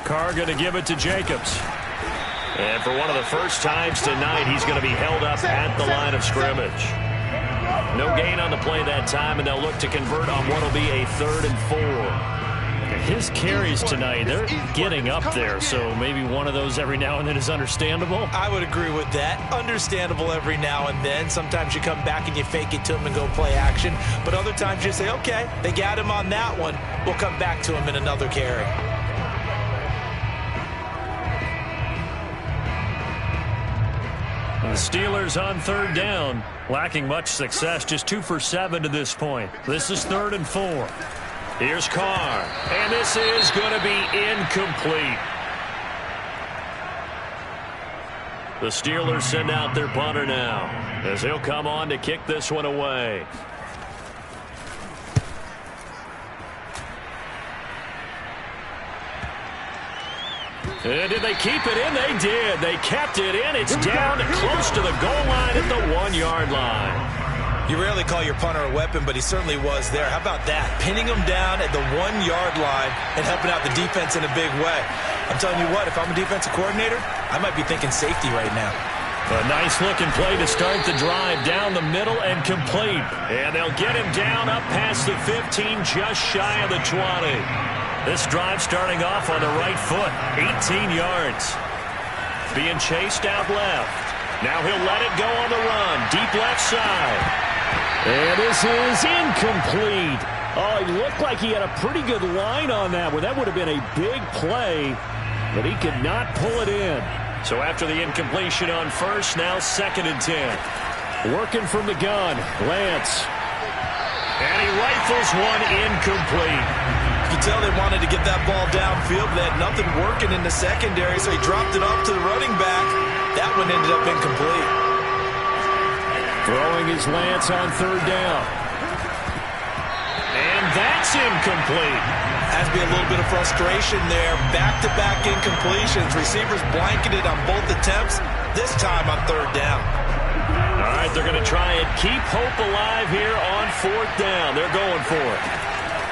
Carr going to give it to Jacobs. And for one of the first times tonight, he's going to be held up at the line of scrimmage. No gain on the play that time, and they'll look to convert on what will be a 3rd and 4. His carries tonight, they're getting up there, so maybe one of those every now and then is understandable. I would agree with that. Understandable every now and then. Sometimes you come back and you fake it to him and go play action. But other times you say, okay, they got him on that one. We'll come back to him in another carry. The Steelers on 3rd down, lacking much success, just 2 for 7 to this point. This is 3rd and 4. Here's Carr, and this is going to be incomplete. The Steelers send out their punter now, as he'll come on to kick this one away. And did they keep it in? They did. They kept it in. It's down close to the goal line at the 1-yard line. You rarely call your punter a weapon, but he certainly was there. How about that? Pinning him down at the 1-yard line and helping out the defense in a big way. I'm telling you what, if I'm a defensive coordinator, I might be thinking safety right now. A nice-looking play to start the drive down the middle and complete. And they'll get him down up past the 15, just shy of the 20. This drive starting off on the right foot. 18 yards. Being chased out left. Now he'll let it go on the run. Deep left side. And this is incomplete. Oh, he looked like he had a pretty good line on that one. That would have been a big play, but he could not pull it in. So after the incompletion on first, now 2nd and 10. Working from the gun, Lance. And he rifles one incomplete. You can tell they wanted to get that ball downfield, but they had nothing working in the secondary, so he dropped it off to the running back. That one ended up incomplete. Throwing his Lance on 3rd down. And that's incomplete. Has to be a little bit of frustration there. Back-to-back incompletions. Receivers blanketed on both attempts, this time on 3rd down. All right, they're going to try and keep hope alive here on 4th down. They're going for it.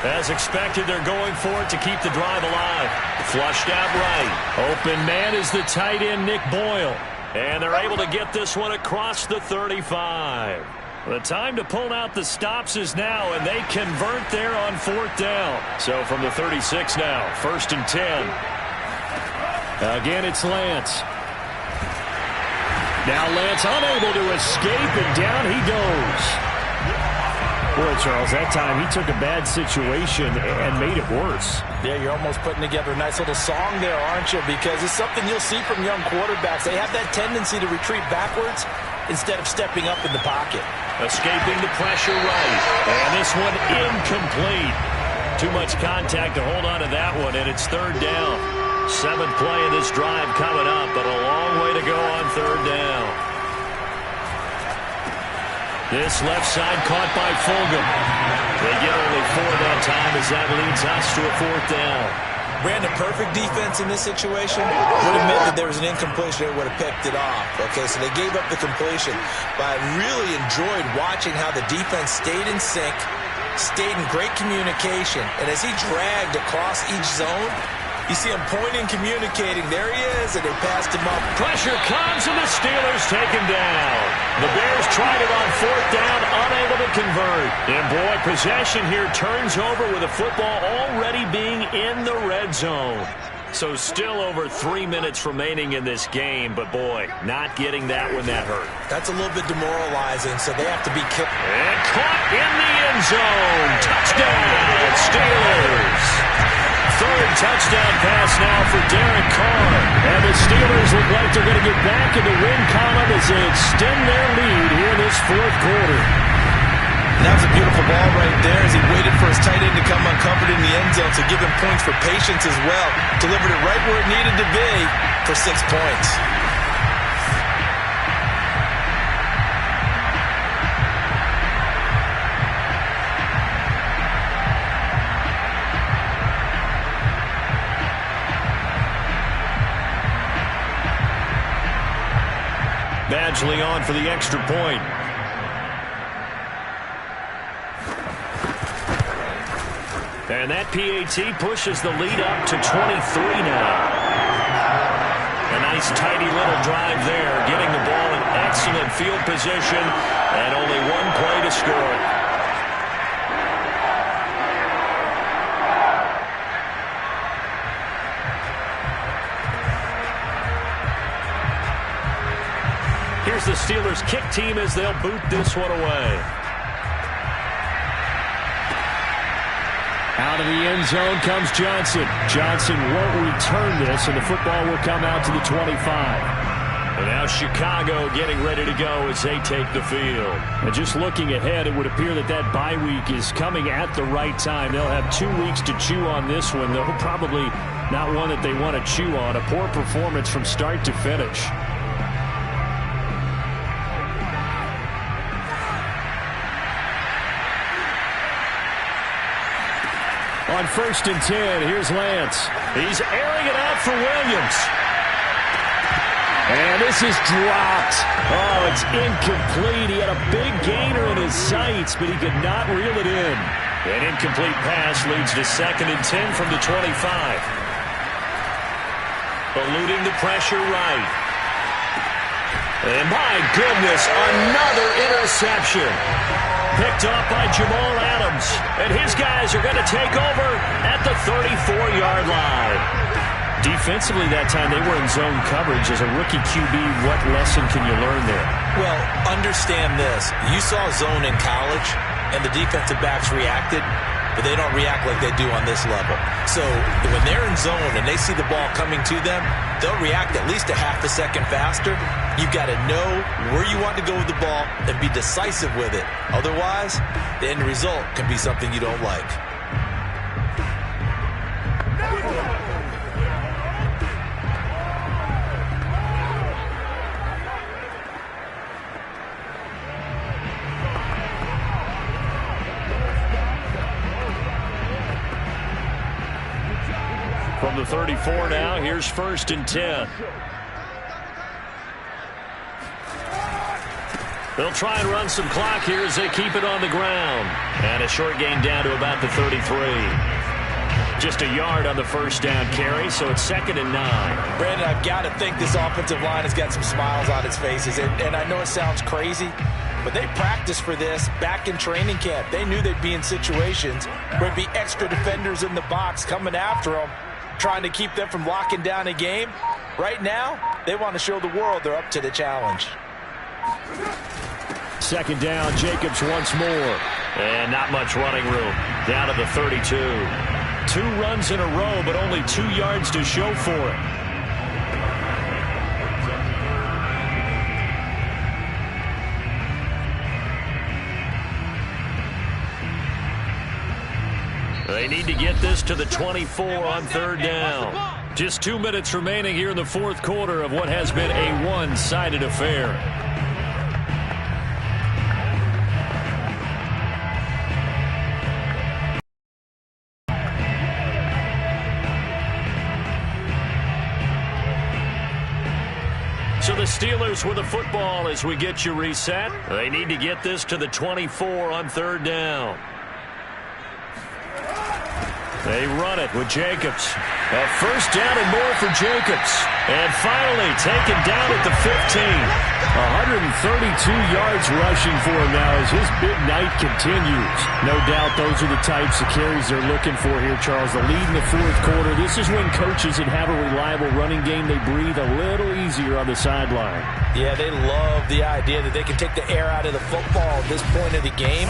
As expected, they're going for it to keep the drive alive. Flushed out right. Open man is the tight end, Nick Boyle. And they're able to get this one across the 35. The time to pull out the stops is now, and they convert there on 4th down. So from the 36 now, 1st and 10. Again, it's Lance. Now Lance unable to escape, and down he goes. Boy, Charles, that time he took a bad situation and made it worse. Yeah, you're almost putting together a nice little song there, aren't you? Because it's something you'll see from young quarterbacks. They have that tendency to retreat backwards instead of stepping up in the pocket. Escaping the pressure right. And this one incomplete. Too much contact to hold on to that one, and it's 3rd down. 7th play of this drive coming up, but a long way to go on 3rd down. This left side caught by Fulgham. They get only 4 that time as that leads us to a 4th down. Brandon, perfect defense in this situation would have meant that there was an incompletion. They would have picked it off. Okay, so they gave up the completion. But I really enjoyed watching how the defense stayed in sync, stayed in great communication. And as he dragged across each zone, you see him pointing, communicating. There he is, and they passed him up. Pressure comes, and the Steelers take him down. The Bears tried it on 4th down, unable to convert. And boy, possession here turns over with the football already being in the red zone. So still over 3 minutes remaining in this game, but boy, not getting that one that hurt. That's a little bit demoralizing, so they have to be kicked. And caught in the end zone. Touchdown, Steelers. 3rd touchdown pass now for Derek Carr. And the Steelers look like they're going to get back in the win column as they extend their lead here in this 4th quarter. That was a beautiful ball right there as he waited for his tight end to come uncovered in the end zone to give him points for patience as well. Delivered it right where it needed to be for 6 points. Badgley on for the extra point. And that PAT pushes the lead up to 23 now. A nice tidy little drive there, getting the ball in excellent field position, and only 1 play to score it. Here's the Steelers kick team as they'll boot this one away. Out of the end zone comes Johnson. Johnson won't return this, and the football will come out to the 25. And now Chicago getting ready to go as they take the field. And just looking ahead, it would appear that that bye week is coming at the right time. They'll have 2 weeks to chew on this one, though probably not one that they want to chew on. A poor performance from start to finish. On 1st and 10, here's Lance. He's airing it out for Williams. And this is dropped. Oh, it's incomplete. He had a big gainer in his sights, but he could not reel it in. An incomplete pass leads to 2nd and 10 from the 25. Eluding the pressure right. And my goodness, another interception. Picked off by Jamal Adams. And his guys are going to take over at the 34-yard line. Defensively that time, they were in zone coverage. As a rookie QB, what lesson can you learn there? Well, understand this. You saw zone in college, and the defensive backs reacted, but they don't react like they do on this level. So when they're in zone and they see the ball coming to them, they'll react at least a half a second faster. You've got to know where you want to go with the ball and be decisive with it. Otherwise, the end result can be something you don't like. From the 34 now, here's 1st and 10. They'll try and run some clock here as they keep it on the ground. And a short gain down to about the 33. Just a yard on the first down carry, so it's 2nd and 9. Brandon, I've got to think this offensive line has got some smiles on its faces. And I know it sounds crazy, but they practiced for this back in training camp. They knew they'd be in situations where it'd be extra defenders in the box coming after them, trying to keep them from locking down a game. Right now, they want to show the world they're up to the challenge. 2nd down, Jacobs once more. And not much running room. Down to the 32. 2 runs in a row, but only 2 yards to show for it. They need to get this to the 24 on 3rd down. Just 2 minutes remaining here in the 4th quarter of what has been a one-sided affair. So the Steelers with the football as we get you reset. They need to get this to the 24 on 3rd down. They run it with Jacobs. A 1st down and more for Jacobs. And finally taken down at the 15. 132 yards rushing for him now as his big night continues. No doubt those are the types of carries they're looking for here, Charles. The lead in the 4th quarter. This is when coaches that have a reliable running game, they breathe a little easier on the sideline. Yeah, they love the idea that they can take the air out of the football at this point of the game.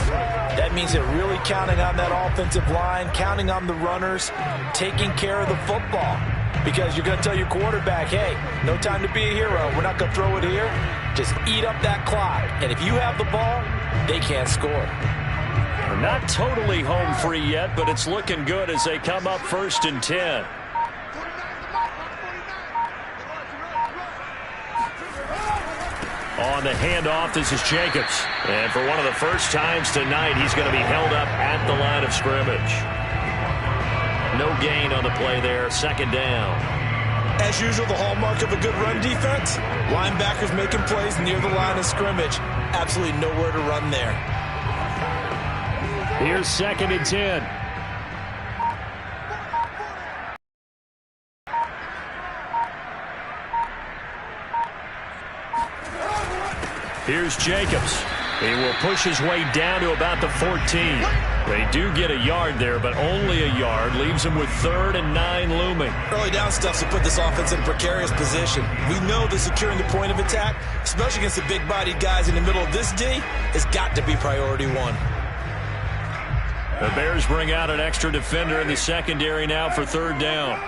That means they're really counting on that offensive line, counting on the runners, taking care of the football. Because you're going to tell your quarterback, hey, no time to be a hero. We're not going to throw it here. Just eat up that clock. And if you have the ball, they can't score. They're not totally home free yet, but it's looking good as they come up 1st and 10. On the handoff, this is Jacobs. And for one of the first times tonight, he's going to be held up at the line of scrimmage. No gain on the play there, 2nd down. As usual, the hallmark of a good run defense, linebackers making plays near the line of scrimmage. Absolutely nowhere to run there. Here's 2nd and 10. Here's Jacobs. He will push his way down to about the 14. They do get a yard there, but only a yard. Leaves them with 3rd and 9 looming. Early down stuff to put this offense in a precarious position. We know that securing the point of attack, especially against the big-bodied guys in the middle of this D, has got to be priority 1. The Bears bring out an extra defender in the secondary now for 3rd down.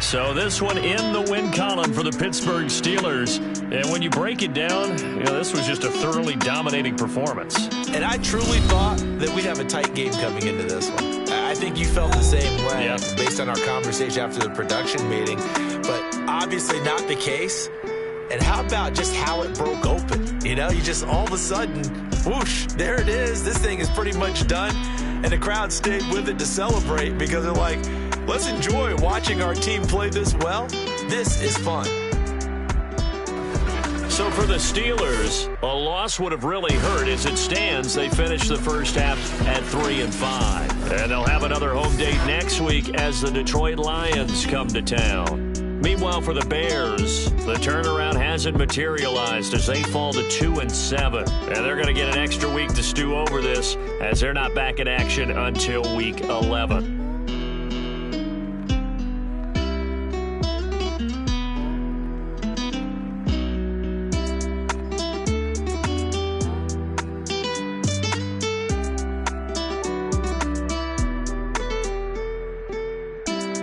So this one in the win column for the Pittsburgh Steelers. And when you break it down, this was just a thoroughly dominating performance. And I truly thought that we'd have a tight game coming into this one. I think you felt the same way based on our conversation after the production meeting. But obviously not the case. And how about just how it broke open? You just all of a sudden, whoosh, there it is. This thing is pretty much done. And the crowd stayed with it to celebrate because they're like, let's enjoy watching our team play this well. This is fun. So for the Steelers, a loss would have really hurt. As it stands, they finished the first half at 3-5. And they'll have another home date next week as the Detroit Lions come to town. Meanwhile, for the Bears, the turnaround hasn't materialized as they fall to 2-7. And they're going to get an extra week to stew over this as they're not back in action until week 11.